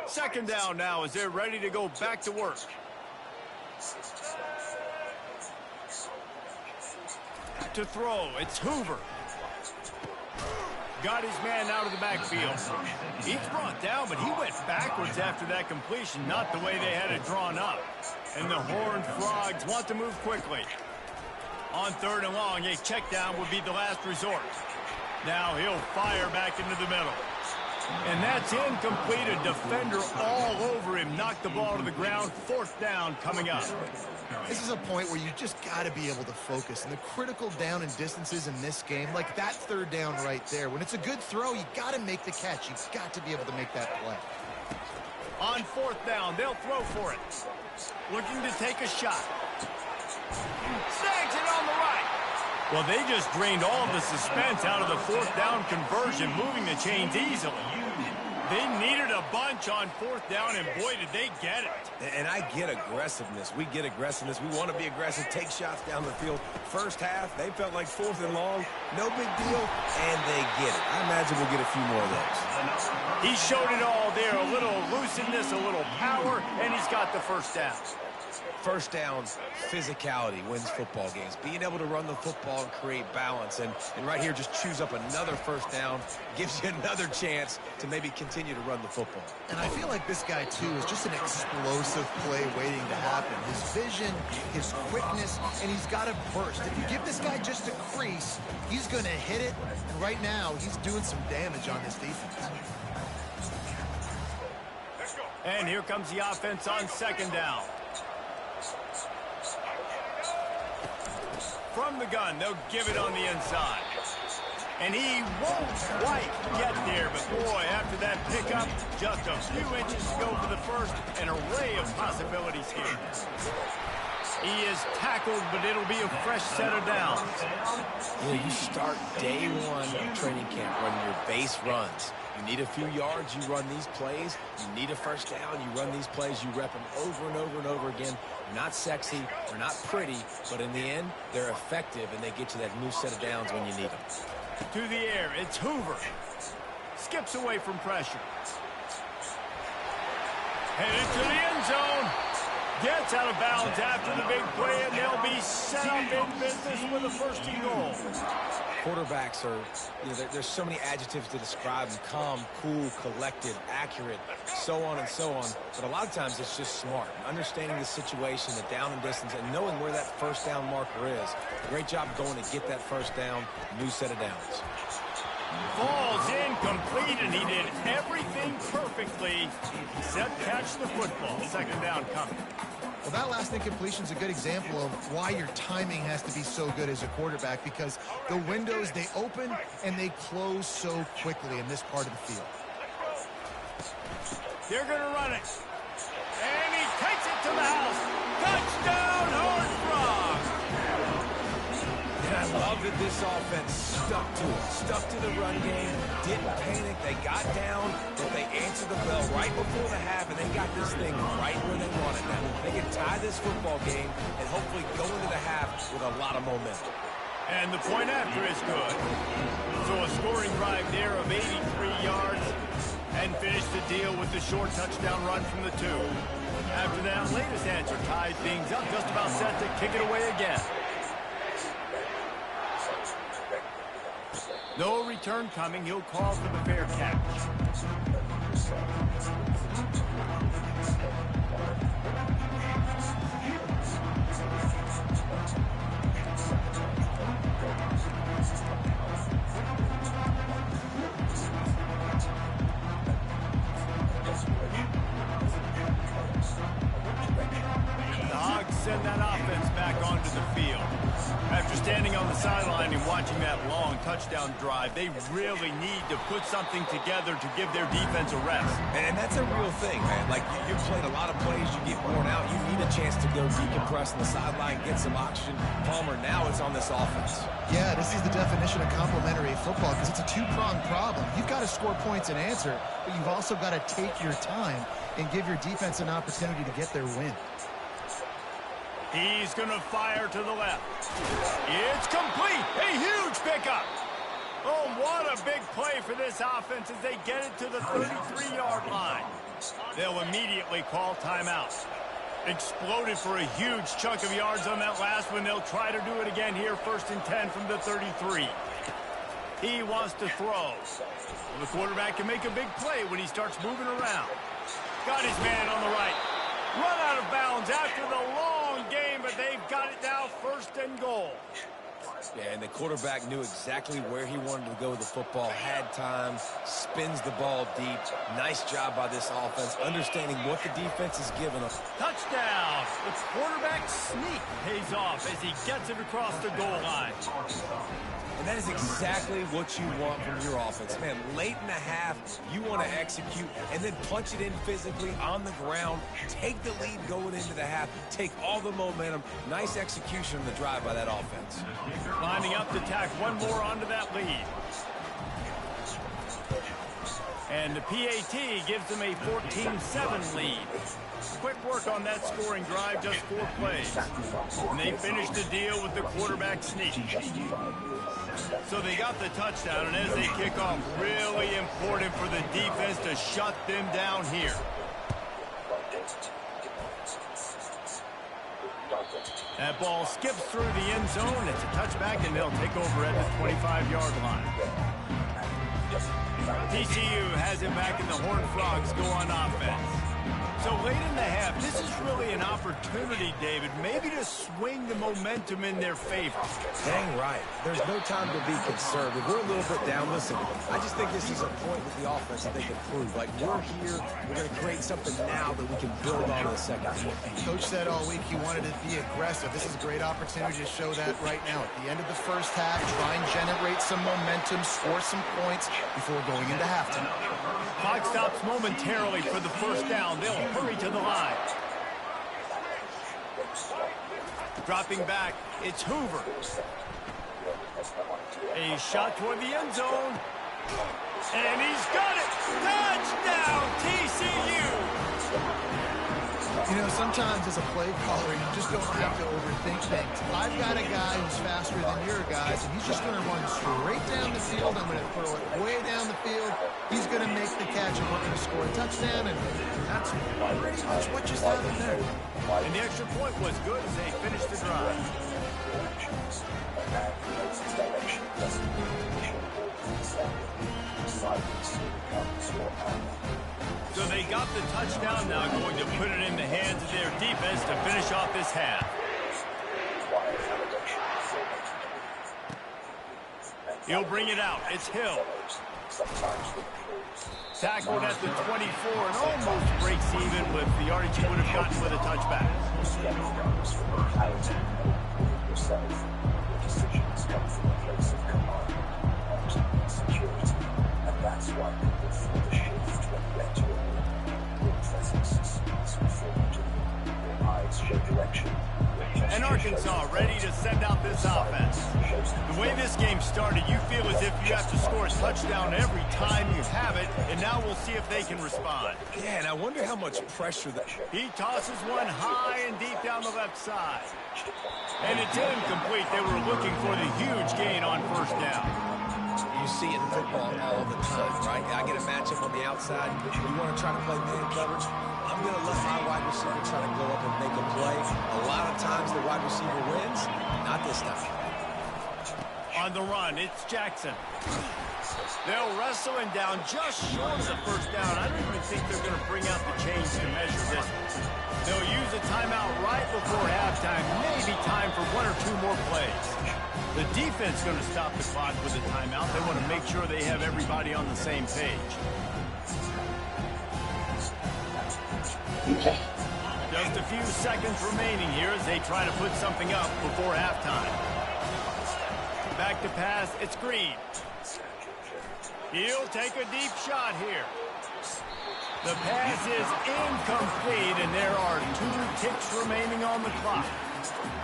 Second down now as they're ready to go back to work. To throw, it's Hoover. Got his man out of the backfield. He's brought down, but he went backwards after that completion, not the way they had it drawn up. And the Horned Frogs want to move quickly. On 3rd and long, a check down would be the last resort. Now he'll fire back into the middle. And that's incomplete. A defender all over him. Knocked the ball to the ground. 4th down coming up. This is a point where you just got to be able to focus. And the critical down and distances in this game, like that 3rd down right there, when it's a good throw, you got to make the catch. You've got to be able to make that play. On 4th down, they'll throw for it. Looking to take a shot. Snags it on the right. Well, they just drained all the suspense out of the 4th down conversion, moving the chains easily. They needed a bunch on 4th down, and boy, did they get it. And I get aggressiveness. We get aggressiveness. We want to be aggressive, take shots down the field. First half, they felt like 4th and long. No big deal, and they get it. I imagine we'll get a few more of those. He showed it all there. A little elusiveness, a little power, and he's got the 1st down. First downs, physicality wins football games. Being able to run the football and create balance. And right here, just choose up another 1st down. Gives you another chance to maybe continue to run the football. And I feel like this guy, too, is just an explosive play waiting to happen. His vision, his quickness, and he's got a burst. If you give this guy just a crease, he's going to hit it. And right now, he's doing some damage on this defense. And here comes the offense on 2nd down. From the gun, they'll give it on the inside. And he won't quite get there, but boy, after that pickup, just a few inches to go for the 1st, an array of possibilities here. He is tackled, but it'll be a fresh set of downs. You know, you start day 1 of training camp running your base runs. You need a few yards, you run these plays. You need a 1st down, you run these plays. You rep them over and over and over again. They're not sexy, they're not pretty, but in the end, they're effective, and they get you that new set of downs when you need them. To the air, it's Hoover. Skips away from pressure. Headed to the end zone. Gets out of bounds after the big play, and they'll be set up in business with a 1st and goal. Quarterbacks are, you know, there's so many adjectives to describe them: calm, cool, collected, accurate, so on and so on. But a lot of times it's just smart, understanding the situation, the down and distance, and knowing where that 1st down marker is. Great job going to get that 1st down, new set of downs. Falls incomplete, and he did everything perfectly except catch the football. 2nd down coming. Well, that last incompletion is a good example of why your timing has to be so good as a quarterback, because the windows, they open and they close so quickly in this part of the field. They're going to run it. And he takes it to the house. Touchdown, Horned Frogs! And I love that this offense stuck to it, stuck to the run game, didn't panic, they got down, but they answered the bell right before the half, and they got this thing right where they want it now. They can tie this football game and hopefully go into the half with a lot of momentum. And the point after is good. So a scoring drive there of 83 yards, and finish the deal with the short touchdown run from the 2. After that latest answer tied things up, just about set to kick it away again. No return coming. He'll call for the fair catch. The Hogs send that offense back onto the field. After standing on the sideline and watching that long touchdown drive, they really need to put something together to give their defense a rest. And that's a real thing, man. Like, you've played a lot of plays, you get worn out, you need a chance to go decompress on the sideline, get some oxygen. Palmer, now it's on this offense. Yeah, this is the definition of complementary football, because it's a 2-pronged problem. You've got to score points and answer, but you've also got to take your time and give your defense an opportunity to get their win. He's going to fire to the left. It's pickup. Oh, what a big play for this offense as they get it to the 33-yard line. They'll immediately call timeout. Exploded for a huge chunk of yards on that last one. They'll try to do it again here, 1st and 10 from the 33. He wants to throw. Well, the quarterback can make a big play when he starts moving around. Got his man on the right. Run out of bounds after the long game, but they've got it now, 1st and goal. Yeah, and the quarterback knew exactly where he wanted to go with the football, had time, spins the ball deep. Nice job by this offense, understanding what the defense is giving them. Touchdown! The quarterback sneak pays off as he gets it across the goal line. And that is exactly what you want from your offense. Man, late in the half, you want to execute and then punch it in physically on the ground. Take the lead going into the half. Take all the momentum. Nice execution on the drive by that offense. Lining up to tack one more onto that lead. And the PAT gives them a 14-7 lead. Quick work on that scoring drive, just 4 plays. And they finished the deal with the quarterback sneak. So they got the touchdown, and as they kick off, really important for the defense to shut them down here. That ball skips through the end zone. It's a touchback, and they'll take over at the 25-yard line. TCU has it back, and the Horned Frogs go on offense. So late in the half, this is really an opportunity, David, maybe to swing the momentum in their favor. Dang right. There's no time to be conservative. We're a little bit down. Listen, I just think this is a point with the offense that they can prove. Like, we're here, we're going to create something now that we can build on in the second half. Coach said all week he wanted to be aggressive. This is a great opportunity to show that right now. At the end of the first half, try and generate some momentum, score some points before going into halftime. Clock stops momentarily for the first down. They'll hurry to the line. Dropping back, it's Hoover. A shot toward the end zone. And he's got it! Touchdown, TCU! You know, sometimes as a play caller, you just don't have to overthink things. I've got a guy who's faster than your guys, and he's just going to run straight down the field. I'm going to throw it way down the field. He's going to make the catch, and we're going to score a touchdown, and that's pretty much what just happened there. And the extra point was good as they finished the drive. So they got the touchdown, now going to put it in the hands of their defense to finish off this half. He'll bring it out. It's Hill. Tackled at the 24 and almost breaks even with the yardage he would have gotten with a touchback. That's why people feel the shift to reflect your presence. Your eyes show direction. And Arkansas ready to send out this offense. The way this game started, you feel as if you have to score a touchdown every time you have it, and now we'll see if they can respond. Yeah, and I wonder how much pressure that... He tosses one high and deep down the left side. And it's incomplete. They were looking for the huge gain on first down. You see it in football all the time, right? I get a matchup on the outside. You want to try to play man coverage? I'm going to let my wide receiver try to go up and make a play. A lot of times the wide receiver wins. Not this time. On the run, it's Jackson. They'll wrestle him down just short of the first down. I don't even think they're going to bring out the chains to measure this. They'll use a timeout right before halftime. Maybe time for one or two more plays. The defense is going to stop the clock with a timeout. They want to make sure they have everybody on the same page. Just a few seconds remaining here as they try to put something up before halftime. Back to pass, it's Green. He'll take a deep shot here. The pass is incomplete, and there are 2 ticks remaining on the clock.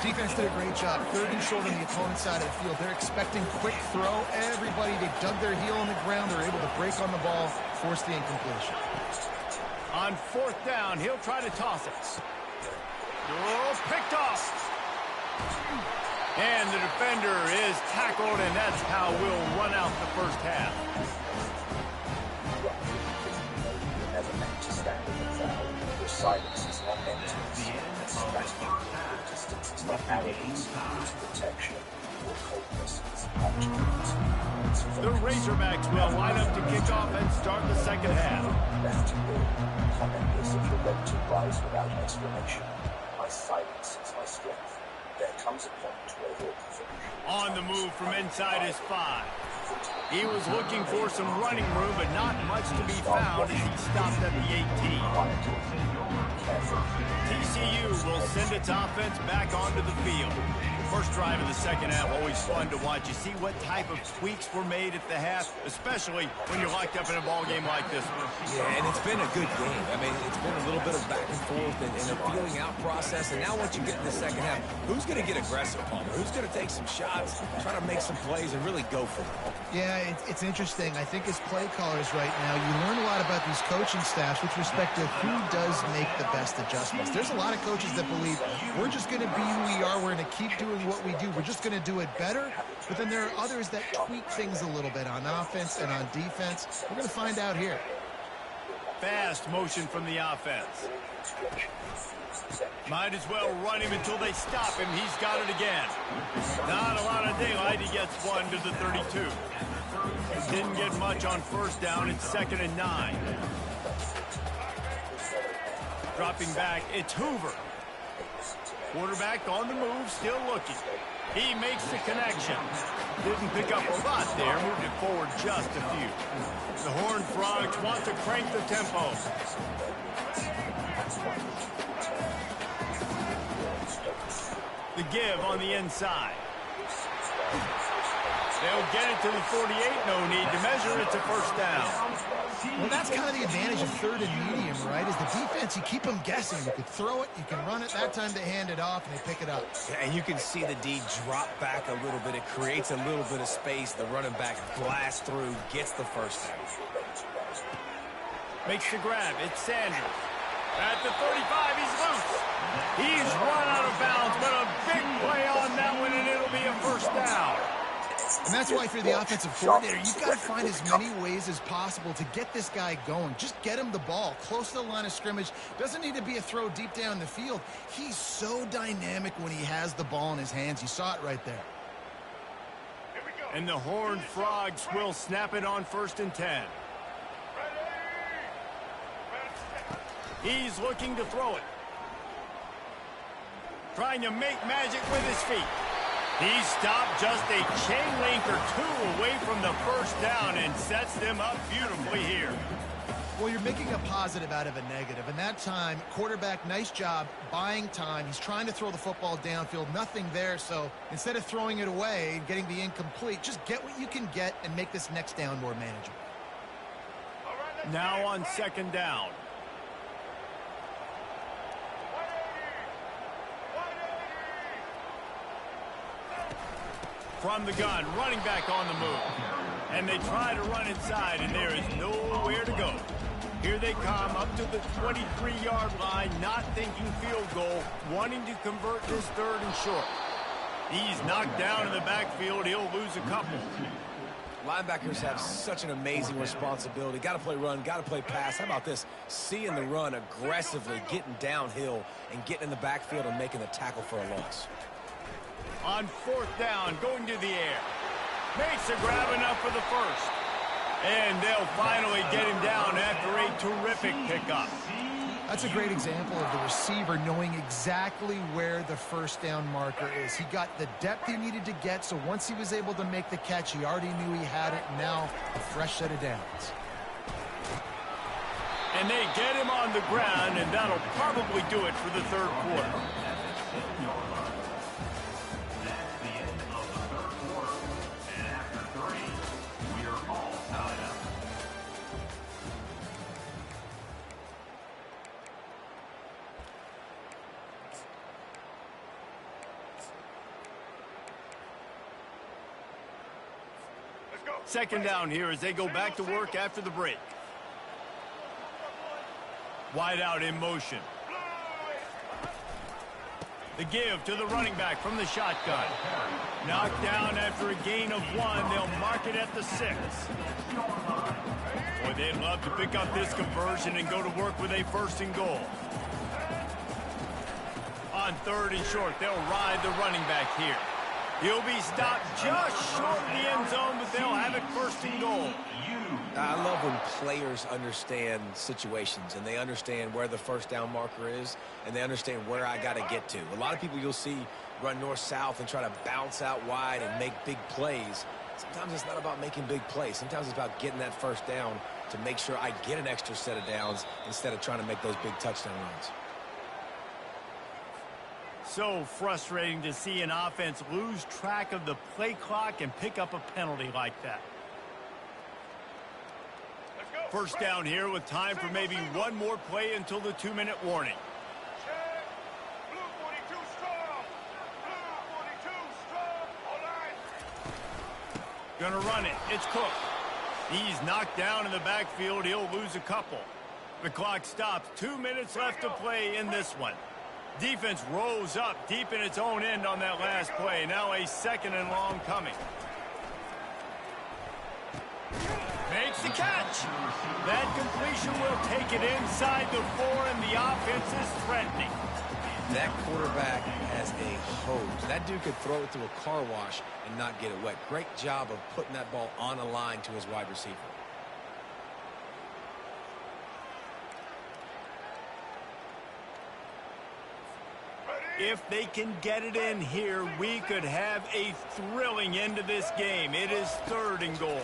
Defense did a great job. 3rd and short on the opponent's side of the field. They're expecting quick throw. Everybody, they dug their heel on the ground. They're able to break on the ball, force the incompletion. On 4th down, he'll try to toss it. Oh, picked off. And the defender is tackled, and that's how we'll run out the first half. Never meant to stand in the crowd. Your silence is not meant to be distance is not arrogance, it's protection. Your coldness is punishment. The Razorbacks will line up to kick off and start the second half. Left to go. Commentless if you're ready to rise without explanation. My silence is my strength. There comes a point where you'll be finished. On the move from inside his 5. He was looking for some running room, but not much to be found as he stopped at the 18. TCU will send its offense back onto the field. First drive of the second half, always fun to watch. You see what type of tweaks were made at the half, especially when you're locked up in a ball game like this one. Yeah, and it's been a good game. I mean, it's been a little bit of back and forth and a feeling out process. And now once you get in the second half, who's going to get aggressive, Palmer? Who's going to take some shots, try to make some plays, and really go for it? Yeah, it's interesting. I think as play callers right now, you learn a lot about these coaching staffs with respect to who does make the best adjustments. There's a lot of coaches that believe we're just going to be who we are. We're going to keep doing what we do. We're just going to do it better. But then there are others that tweak things a little bit on offense and on defense. We're going to find out here. Fast motion from the offense. Might as well run him until they stop him. He's got it again. Not a lot of daylight. He gets one to the 32. Didn't get much on first down. It's 2nd and 9. Dropping back, it's Hoover. Quarterback on the move, still looking. He makes the connection. Didn't pick up a lot there, moved it forward just a few. The Horned Frogs want to crank the tempo. The give on the inside. They'll get it to the 48. No need to measure. It's a first down. Well, that's kind of the advantage of 3rd and medium, right? Is the defense, you keep them guessing. You can throw it, you can run it. That time they hand it off and they pick it up. Yeah, and you can see the D drop back a little bit. It creates a little bit of space. The running back blasts through, gets the first down. Makes the grab. It's Sanders. At the 35, he's loose. He's run out of bounds, but a big play on that one, and it'll be a first down. And that's why if you're the offensive coordinator, you've got to find as many ways as possible to get this guy going. Just get him the ball close to the line of scrimmage. Doesn't need to be a throw deep down the field. He's so dynamic when he has the ball in his hands. You saw it right there. And the Horned Frogs will snap it on 1st and 10. He's looking to throw it. Trying to make magic with his feet. He stopped just a chain link or two away from the first down and sets them up beautifully here. Well, you're making a positive out of a negative. And that time, quarterback, nice job buying time. He's trying to throw the football downfield. Nothing there. So instead of throwing it away and getting the incomplete, just get what you can get and make this next down more manageable. Now on 2nd down. From the gun, running back on the move. And they try to run inside, and there is nowhere to go. Here they come up to the 23-yard line, not thinking field goal, wanting to convert this 3rd and short. He's knocked down in the backfield. He'll lose a couple. Linebackers have such an amazing responsibility. Got to play run, got to play pass. How about this? Seeing the run aggressively, getting downhill, and getting in the backfield and making the tackle for a loss. On 4th down, going to the air. Makes a grab enough for the first. And they'll finally get him down after a terrific pickup. That's a great example of the receiver knowing exactly where the first down marker is. He got the depth he needed to get, so once he was able to make the catch, he already knew he had it. Now, a fresh set of downs. And they get him on the ground, and that'll probably do it for the 3rd quarter. Second down here as they go back to work after the break. Wide out in motion. The give to the running back from the shotgun. Knocked down after a gain of 1. They'll mark it at the 6. Boy, they'd love to pick up this conversion and go to work with a 1st and goal. On 3rd and short, they'll ride the running back here. He'll be stopped just short of the end zone, but they'll have it 1st and goal. I love when players understand situations and they understand where the 1st down marker is and they understand where I got to get to. A lot of people you'll see run north-south and try to bounce out wide and make big plays. Sometimes it's not about making big plays. Sometimes it's about getting that 1st down to make sure I get an extra set of downs instead of trying to make those big touchdown runs. So frustrating to see an offense lose track of the play clock and pick up a penalty like that. 1st down here with time for maybe one more play until the 2-minute warning. Gonna run it. It's Cook. He's knocked down in the backfield. He'll lose a couple. The clock stops. 2 minutes left to play in this one. Defense rolls up deep in its own end on that last play. Now a 2nd and long coming. Makes the catch. That completion will take it inside the 4, and the offense is threatening. That quarterback has a hose. That dude could throw it through a car wash and not get it wet. Great job of putting that ball on a line to his wide receiver. If they can get it in here, we could have a thrilling end to this game. It is 3rd and goal.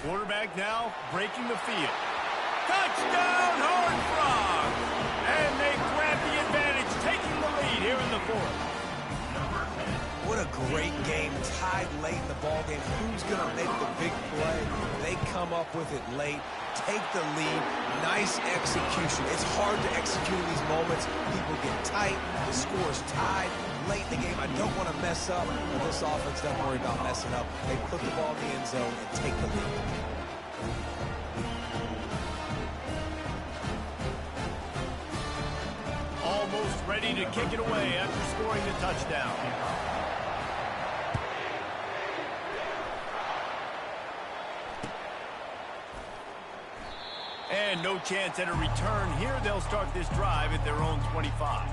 Quarterback now breaking the field. Touchdown, Horned Frog! And they grab the advantage, taking the lead here in the 4th. What a great game. Tied late in the ball game. Who's going to make the big play? They come up with it late, take the lead. Nice execution. It's hard to execute in these moments. People get tight. The score's tied. Late in the game, I don't want to mess up, but this offense doesn't worry about messing up. They put the ball in the end zone and take the lead. Almost ready to kick it away after scoring the touchdown. And no chance at a return here. They'll start this drive at their own 25.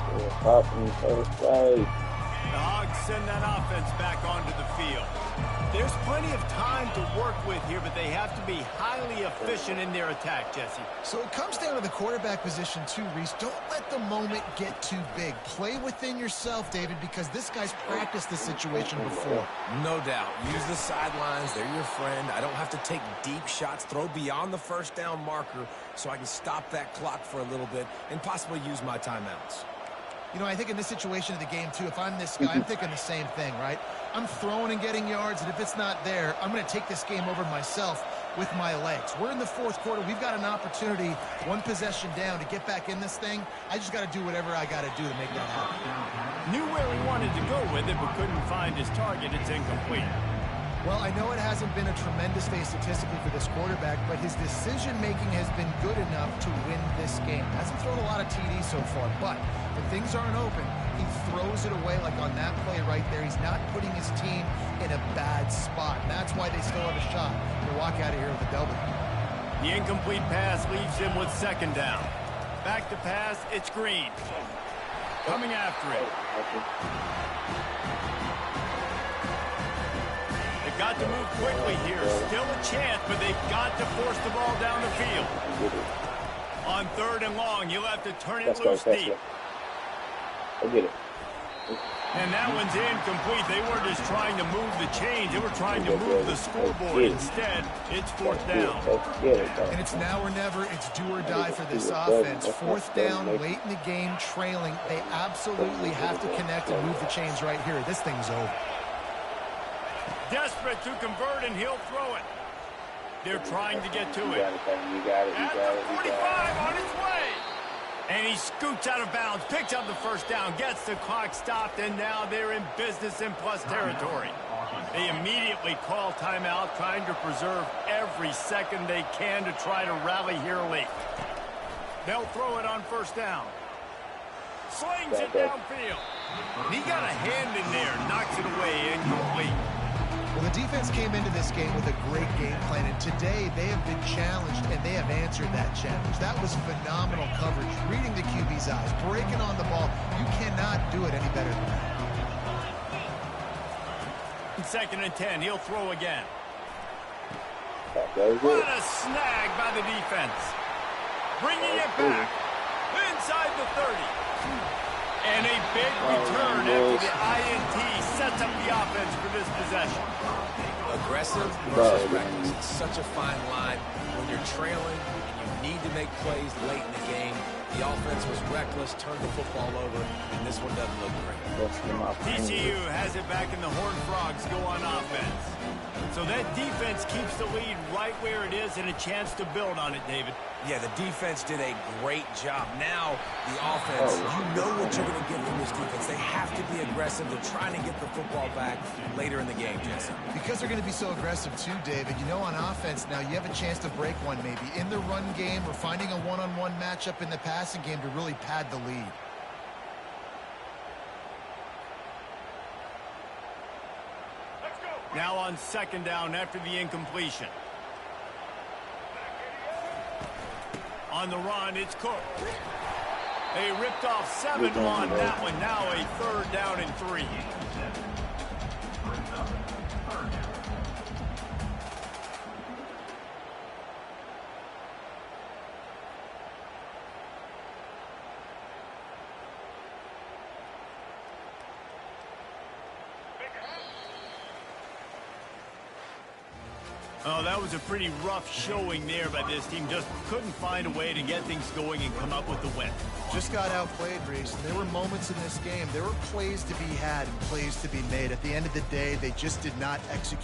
The Hogs send that offense back onto the field. There's plenty of time to work with here, but they have to be highly efficient in their attack, Jesse. So it comes down to the quarterback position too, Reese. Don't let the moment get too big. Play within yourself, David, because this guy's practiced this situation before. No doubt. Use the sidelines. They're your friend. I don't have to take deep shots. Throw beyond the 1st down marker so I can stop that clock for a little bit and possibly use my timeouts. You know, I think in this situation of the game, too, if I'm this guy, I'm thinking the same thing, right? I'm throwing and getting yards, and if it's not there, I'm going to take this game over myself with my legs. We're in the 4th quarter. We've got an opportunity, 1 possession down, to get back in this thing. I just got to do whatever I got to do to make that happen. Knew where he wanted to go with it, but couldn't find his target. It's incomplete. Well, I know it hasn't been a tremendous day statistically for this quarterback, but his decision-making has been good enough to win this game. Hasn't thrown a lot of TDs so far, but when things aren't open, he throws it away like on that play right there. He's not putting his team in a bad spot, and that's why they still have a shot to walk out of here with a W. The incomplete pass leaves him with 2nd down. Back to pass, it's Green. Coming after it. Got to move quickly here. Still a chance, but they've got to force the ball down the field. On 3rd and long, you'll have to turn it loose deep. And that one's incomplete. They weren't just trying to move the chains. They were trying to move the scoreboard. Instead, it's 4th down. And it's now or never. It's do or die for this offense. 4th down, late in the game, trailing. They absolutely have to connect and move the chains right here. This thing's over. Desperate to convert, and he'll throw it. They're trying to get to it. At the 45 on his way. And he scoots out of bounds, picks up the 1st down, gets the clock stopped, and now they're in business in plus territory. They immediately call timeout, trying to preserve every second they can to try to rally here late. They'll throw it on first down. Slings it downfield. And he got a hand in there, knocks it away, incomplete. Well, the defense came into this game with a great game plan, and today they have been challenged, and they have answered that challenge. That was phenomenal coverage, reading the QB's eyes, breaking on the ball. You cannot do it any better than that. 2nd and 10, he'll throw again. What a snag by the defense. Bringing it back inside the 30. And a big return after the INT sets up the offense for this possession. Aggressive versus reckless. It's such a fine line when you're trailing and you need to make plays late in the game. The offense was reckless, turned the football over, and this one doesn't look great. TCU has it back, and the Horned Frogs go on offense. So that defense keeps the lead right where it is and a chance to build on it, David. Yeah, the defense did a great job. Now, the offense, you know what you're going to get from this defense. They have to be aggressive. They're trying to get the football back later in the game, Jesse. Because they're going to be so aggressive too, David. You know, on offense now, you have a chance to break one maybe in the run game or finding a one-on-one matchup in the passing game to really pad the lead. Now on 2nd down after the incompletion. On the run, it's Cook. They ripped off 7 on that one. Now a 3rd down and 3. Oh, that was a pretty rough showing there by this team. Just couldn't find a way to get things going and come up with the win. Just got outplayed, Reese. There were moments in this game. There were plays to be had and plays to be made. At the end of the day, they just did not execute.